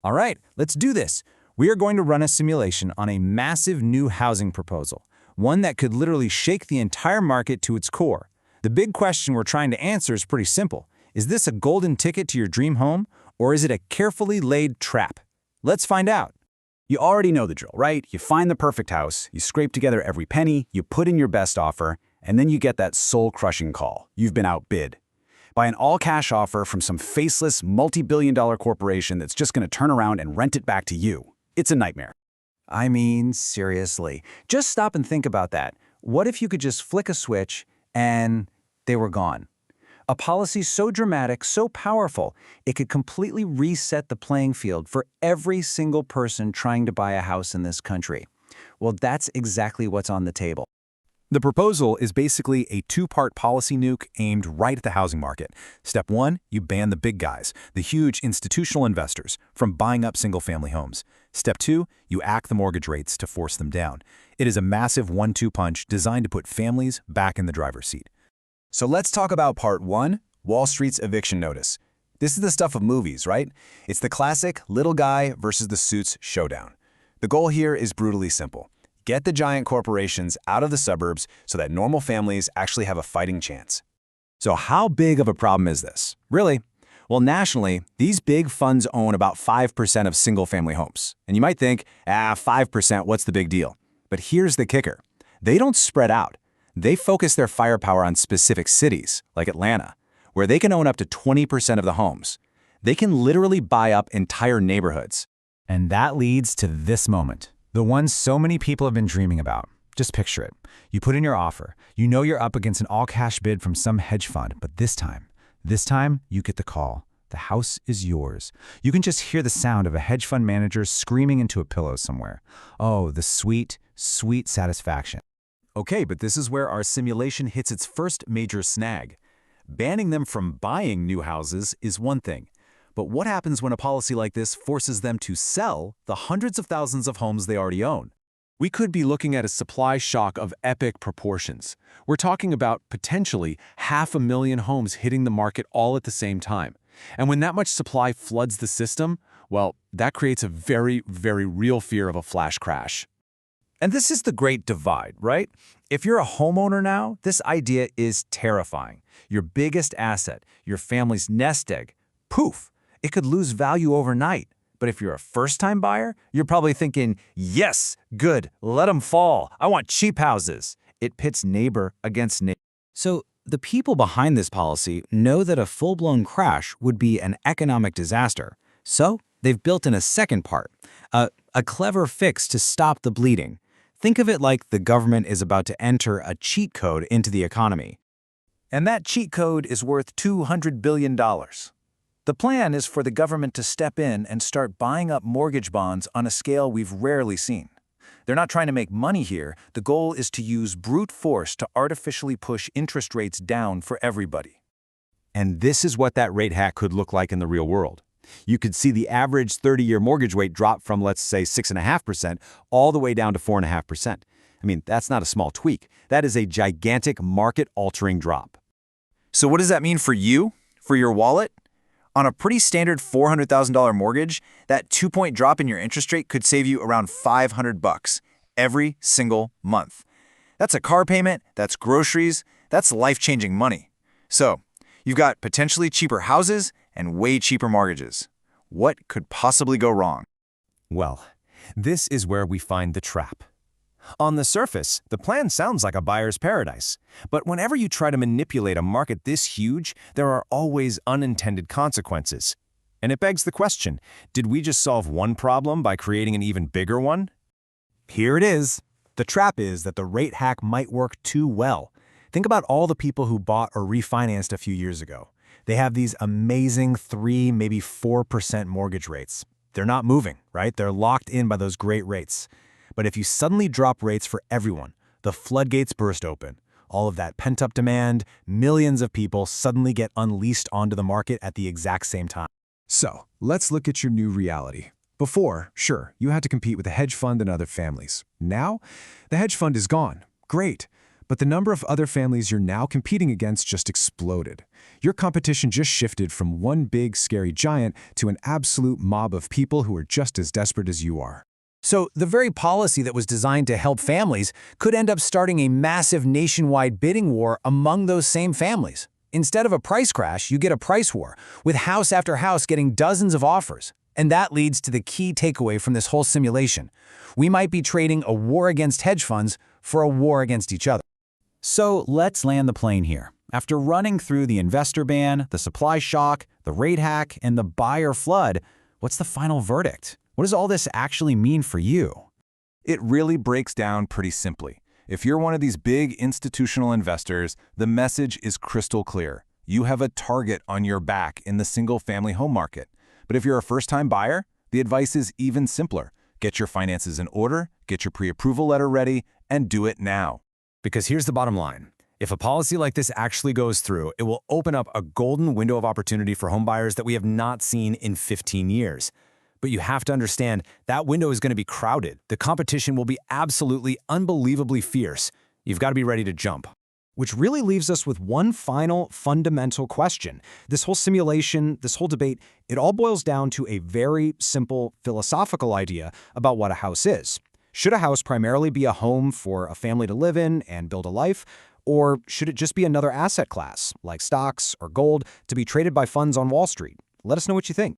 All right, let's do this. We are going to run a simulation on a massive new housing proposal, one that could literally shake the entire market to its core. The big question we're trying to answer is pretty simple. Is this a golden ticket to your dream home, or is it a carefully laid trap? Let's find out. You already know the drill, right? You find the perfect house, you scrape together every penny, you put in your best offer, and then you get that soul-crushing call. You've been outbid by an all-cash offer from some faceless, multi-billion-dollar corporation that's just going to turn around and rent it back to you. It's a nightmare. I mean, seriously. Just stop and think about that. What if you could just flick a switch and they were gone? A policy so dramatic, so powerful, it could completely reset the playing field for every single person trying to buy a house in this country. Well, that's exactly what's on the table. The proposal is basically a two-part policy nuke aimed right at the housing market. Step 1, you ban the big guys, the huge institutional investors, from buying up single-family homes. Step 2, you act the mortgage rates to force them down. It is a massive 1-2 punch designed to put families back in the driver's seat. So let's talk about part 1, Wall Street's eviction notice. This is the stuff of movies, right? It's the classic little guy versus the suits showdown. The goal here is brutally simple. Get the giant corporations out of the suburbs so that normal families actually have a fighting chance. So how big of a problem is this? Really? Well, nationally, these big funds own about 5% of single-family homes. And you might think, 5%, what's the big deal? But here's the kicker. They don't spread out. They focus their firepower on specific cities, like Atlanta, where they can own up to 20% of the homes. They can literally buy up entire neighborhoods. And that leads to this moment, the one so many people have been dreaming about. Just picture it. You put in your offer. You know you're up against an all-cash bid from some hedge fund, but this time, you get the call. The house is yours. You can just hear the sound of a hedge fund manager screaming into a pillow somewhere. Oh, the sweet, sweet satisfaction. Okay, but this is where our simulation hits its first major snag. Banning them from buying new houses is one thing. But what happens when a policy like this forces them to sell the hundreds of thousands of homes they already own? We could be looking at a supply shock of epic proportions. We're talking about potentially 500,000 homes hitting the market all at the same time. And when that much supply floods the system, well, that creates a very, very real fear of a flash crash. And this is the great divide, right? If you're a homeowner now, this idea is terrifying. Your biggest asset, your family's nest egg, poof, it could lose value overnight. But if you're a first-time buyer, you're probably thinking, yes, good, let them fall. I want cheap houses. It pits neighbor against neighbor. So the people behind this policy know that a full-blown crash would be an economic disaster. So they've built in a second part, a clever fix to stop the bleeding. Think of it like the government is about to enter a cheat code into the economy. And that cheat code is worth $200 billion. The plan is for the government to step in and start buying up mortgage bonds on a scale we've rarely seen. They're not trying to make money here. The goal is to use brute force to artificially push interest rates down for everybody. And this is what that rate hack could look like in the real world. You could see the average 30-year mortgage rate drop from, let's say, 6.5% all the way down to 4.5%. I mean, that's not a small tweak. That is a gigantic market-altering drop. So what does that mean for you, for your wallet? On a pretty standard $400,000 mortgage, that 2-point drop in your interest rate could save you around $500 every single month. That's a car payment, that's groceries, that's life-changing money. So, you've got potentially cheaper houses and way cheaper mortgages. What could possibly go wrong? Well, this is where we find the trap. On the surface, the plan sounds like a buyer's paradise. But whenever you try to manipulate a market this huge, there are always unintended consequences. And it begs the question, did we just solve one problem by creating an even bigger one? Here it is. The trap is that the rate hack might work too well. Think about all the people who bought or refinanced a few years ago. They have these amazing 3, maybe 4% mortgage rates. They're not moving, right? They're locked in by those great rates. But if you suddenly drop rates for everyone, the floodgates burst open. All of that pent-up demand, millions of people suddenly get unleashed onto the market at the exact same time. So, let's look at your new reality. Before, sure, you had to compete with a hedge fund and other families. Now, the hedge fund is gone. Great. But the number of other families you're now competing against just exploded. Your competition just shifted from one big, scary giant to an absolute mob of people who are just as desperate as you are. So the very policy that was designed to help families could end up starting a massive nationwide bidding war among those same families. Instead of a price crash, you get a price war, with house after house getting dozens of offers. And that leads to the key takeaway from this whole simulation. We might be trading a war against hedge funds for a war against each other. So let's land the plane here. After running through the investor ban, the supply shock, the rate hack, and the buyer flood, what's the final verdict? What does all this actually mean for you? It really breaks down pretty simply. If you're one of these big institutional investors, the message is crystal clear. You have a target on your back in the single-family home market. But if you're a first-time buyer, the advice is even simpler. Get your finances in order, get your pre-approval letter ready, and do it now. Because here's the bottom line. If a policy like this actually goes through, it will open up a golden window of opportunity for homebuyers that we have not seen in 15 years. But you have to understand that window is going to be crowded. The competition will be absolutely unbelievably fierce. You've got to be ready to jump. Which really leaves us with one final fundamental question. This whole simulation, this whole debate, it all boils down to a very simple philosophical idea about what a house is. Should a house primarily be a home for a family to live in and build a life? Or should it just be another asset class, like stocks or gold, to be traded by funds on Wall Street? Let us know what you think.